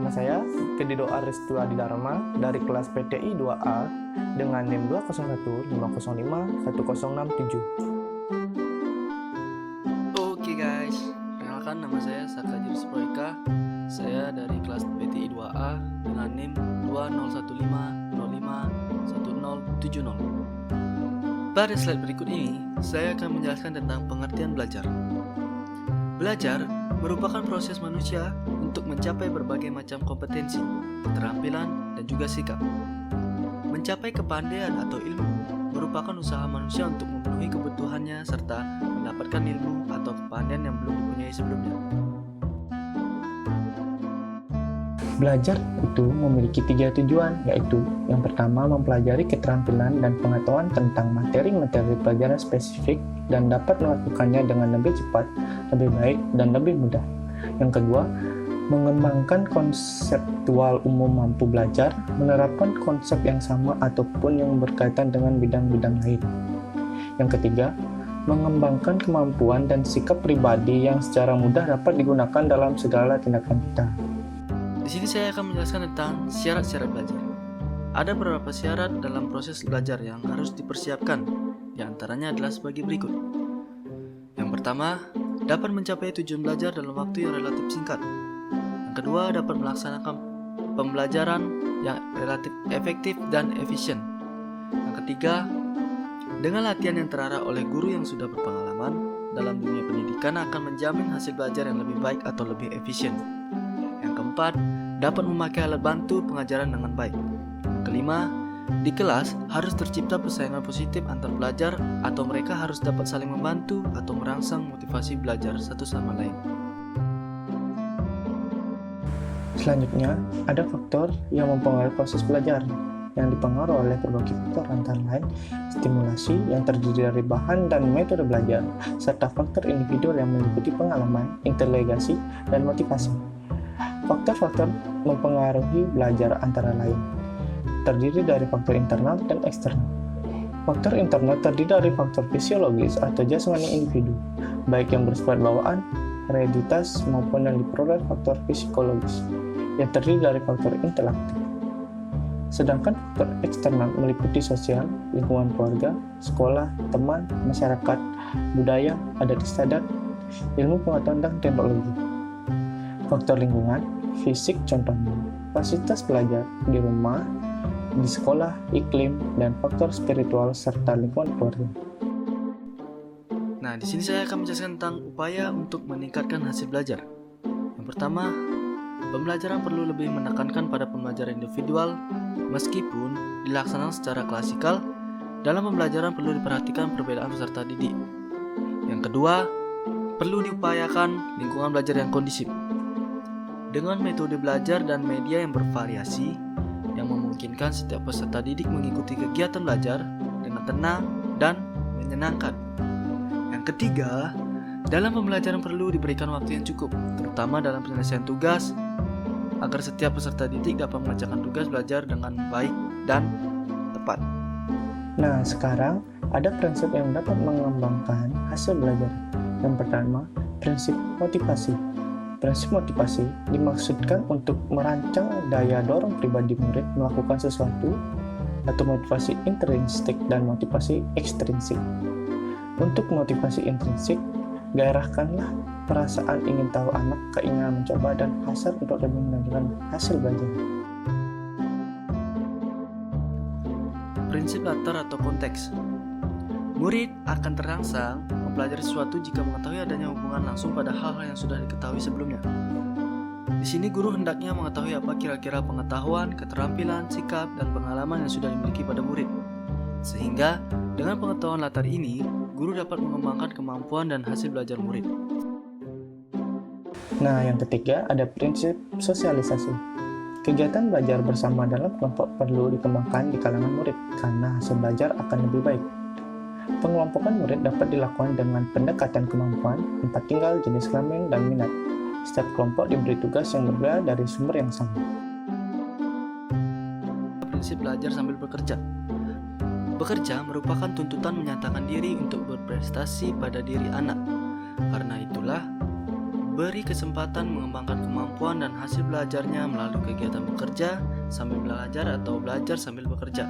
Nama saya Kedido Aristu Adidharma dari kelas PTI 2A dengan NIM 20150510667. Oke guys, perkenalkan nama saya Saka Jiris Proeka. Saya dari kelas PTI 2A dengan NIM 20150511070. Pada slide berikut ini, saya akan menjelaskan tentang pengertian belajar. Belajar merupakan proses manusia untuk mencapai berbagai macam kompetensi, keterampilan, dan juga sikap. Mencapai kepandaian atau ilmu merupakan usaha manusia untuk memenuhi kebutuhannya serta mendapatkan ilmu atau kepandaian yang belum dipunyai sebelumnya. Belajar itu memiliki 3 tujuan, yaitu yang pertama mempelajari keterampilan dan pengetahuan tentang materi-materi pelajaran spesifik dan dapat melakukannya dengan lebih cepat, lebih baik, dan lebih mudah. Yang kedua, mengembangkan konseptual umum mampu belajar, menerapkan konsep yang sama ataupun yang berkaitan dengan bidang-bidang lain. Yang ketiga, mengembangkan kemampuan dan sikap pribadi yang secara mudah dapat digunakan dalam segala tindakan kita. Di sini saya akan menjelaskan tentang syarat-syarat belajar. Ada beberapa syarat dalam proses belajar yang harus dipersiapkan. Di antaranya adalah sebagai berikut. Yang pertama, dapat mencapai tujuan belajar dalam waktu yang relatif singkat. Yang kedua, dapat melaksanakan pembelajaran yang relatif efektif dan efisien. Yang ketiga, dengan latihan yang terarah oleh guru yang sudah berpengalaman dalam dunia pendidikan akan menjamin hasil belajar yang lebih baik atau lebih efisien. Yang keempat, dapat memakai alat bantu pengajaran dengan baik. Yang kelima, di kelas harus tercipta persaingan positif antar pelajar atau mereka harus dapat saling membantu atau merangsang motivasi belajar satu sama lain. Selanjutnya, ada faktor yang mempengaruhi proses belajar, yang dipengaruhi oleh berbagai faktor antara lain stimulasi yang terdiri dari bahan dan metode belajar, serta faktor individu yang meliputi pengalaman, inteligasi, dan motivasi. Faktor-faktor mempengaruhi belajar antara lain terdiri dari faktor internal dan eksternal. Faktor internal terdiri dari faktor fisiologis atau jasmani individu, baik yang bersifat bawaan, hereditas, maupun yang diperoleh faktor psikologis, yang terdiri dari faktor intelektif. Sedangkan faktor eksternal meliputi sosial, lingkungan keluarga, sekolah, teman, masyarakat, budaya, adat istiadat, ilmu pengetahuan dan teknologi. Faktor lingkungan, fisik contohnya, fasilitas belajar di rumah, di sekolah, iklim, dan faktor spiritual serta lingkungan keluarga. Nah, di sini saya akan menjelaskan tentang upaya untuk meningkatkan hasil belajar. Yang pertama, pembelajaran perlu lebih menekankan pada pembelajaran individual meskipun dilaksanakan secara klasikal. Dalam pembelajaran perlu diperhatikan perbedaan peserta didik. Yang kedua, perlu diupayakan lingkungan belajar yang kondusif dengan metode belajar dan media yang bervariasi yang memungkinkan setiap peserta didik mengikuti kegiatan belajar dengan tenang dan menyenangkan. Yang ketiga, dalam pembelajaran perlu diberikan waktu yang cukup, terutama dalam penyelesaian tugas, agar setiap peserta didik dapat mengerjakan tugas belajar dengan baik dan tepat. Nah, sekarang ada prinsip yang dapat mengembangkan hasil belajar. Yang pertama, prinsip motivasi. Prinsip motivasi dimaksudkan untuk merancang daya dorong pribadi murid melakukan sesuatu atau motivasi intrinsik dan motivasi ekstrinsik. Untuk motivasi intrinsik, gairahkanlah perasaan ingin tahu anak, keinginan mencoba, dan hasrat untuk lebih menunjukkan hasil belajar. Prinsip latar atau konteks. Murid akan terangsang mempelajari sesuatu jika mengetahui adanya hubungan langsung pada hal-hal yang sudah diketahui sebelumnya. Di sini guru hendaknya mengetahui apa kira-kira pengetahuan, keterampilan, sikap, dan pengalaman yang sudah dimiliki pada murid. Sehingga dengan pengetahuan latar ini, guru dapat mengembangkan kemampuan dan hasil belajar murid. Nah, yang ketiga ada prinsip sosialisasi. Kegiatan belajar bersama dalam kelompok perlu dikembangkan di kalangan murid karena hasil belajar akan lebih baik. Pengelompokan murid dapat dilakukan dengan pendekatan kemampuan, tempat tinggal, jenis kelamin, dan minat. Setiap kelompok diberi tugas yang berbeda dari sumber yang sama. Prinsip belajar sambil bekerja. Bekerja merupakan tuntutan menyatakan diri untuk berprestasi pada diri anak. Karena itulah, memberi kesempatan mengembangkan kemampuan dan hasil belajarnya melalui kegiatan bekerja sambil belajar atau belajar sambil bekerja.